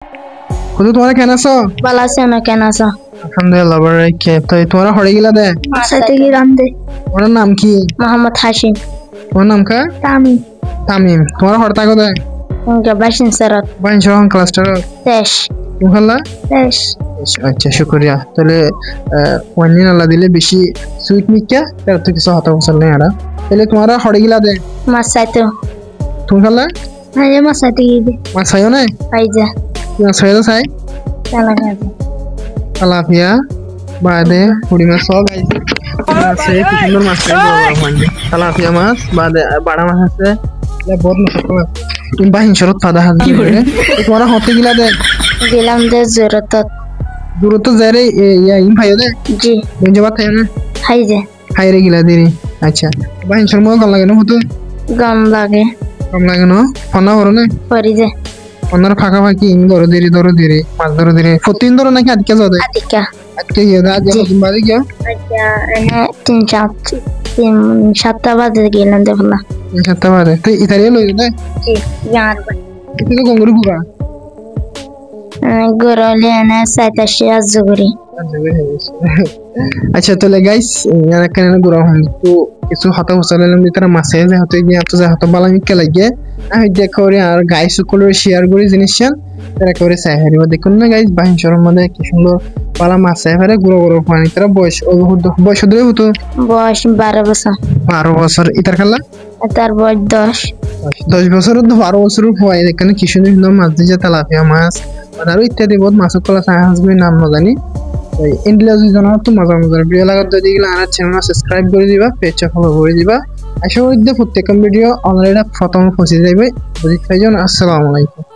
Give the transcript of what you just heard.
खुद तुम्हारा कहना सो बाला से ना कहना सा अल्हम्दुलिल्लाह बड़े के तो तुम्हारा हड़े गिला दे साथे की रामदे तुम्हारा नाम की मोहम्मद हाशिम तुम्हारा नाम का तामी तामीम तुम्हारा हड़ता को दे उनका बाशिन सरत बाइन शोहन क्लस्टर तेश मुखल्ला तेश अच्छा शुक्रिया तले वन्नी नाला दिले बेशी स्वीट मिक्या तेरे तो किसी हाथा उसल नहीं आ रहा तले तुम्हारा हड़े गिला दे मासातो तुम खल्ला हजे मासाती की मासायो ना आइजा yang saya tuh saya चला गया Alafia bade pudi mas so guys saya कितने mas saya बोल रहा हूँ Alafia mas bade बड़ा mas है ले बहुत मस्त है इन बाहर इंशुरत फादा हाल की है तुम्हारा होते गिला दे गिलाम दे जरूरत तो ज़रे या इन भाई दे जी मुझे बात है ना हाइजे हाई रे गिला दे रही अच्छा बाहर इंशुरत में कम लगे ना होते गम लागे कम लगे ना फना हो रहा है परिजे অন্যরা ফাঁকাফাঁকি ইন ধরো ধীরে মাছ ধরো ধীরে প্রতিদিন ধরো নাকি আজকে যাও আদিকা আজকে গিয়ে আজ কতদিন বাদে গিয়ে আচ্ছা এনে তিন সপ্তাহ বাদে গেলাম দেখলা 7 বাদে তো ইতালিয়া লই দে জি यार কিতে গঙ্গুরি পুরা গরলে এনে 87 আজগুরি আচ্ছা তাহলে গাইস ইয়ার কেন গুরা হন তো কিছু হতা হসালাম দিতারা মাসে যে হতে গিয়ে তো যে হতা বালামি কে লাগে আমি দেখো রে আর গাইস সকল শেয়ার করি জিনিসটা তারা করে সাহায্য দেখুন না গাইস বাহিন শরম মধ্যে কি সুন্দর পালা মাসে ফেরে গুরো পানি তারা বয়স ধরে হতো বয়স 12 বছর ইতার খেলা তার বয়স 10 বছর তো 12 বছর হয় এখানে কি সুন্দর মাছ দিয়ে তেলাপিয়া মাছ আর ইত্যাদি বহুত মাছ কলা সাহায্য নাম না জানি ইন্ডিয়া জানা তো মজা ভিডিও লাগার যদি গেলে আমার চ্যানেল সাবস্ক্রাইব করে দিবা পেজটা ফলো করে দিবা আশা করি প্রত্যেক ভিডিও অলরেডি প্রথম পৌঁছে যাবে বুঝতে পারছেন আসসালামু আলাইকুম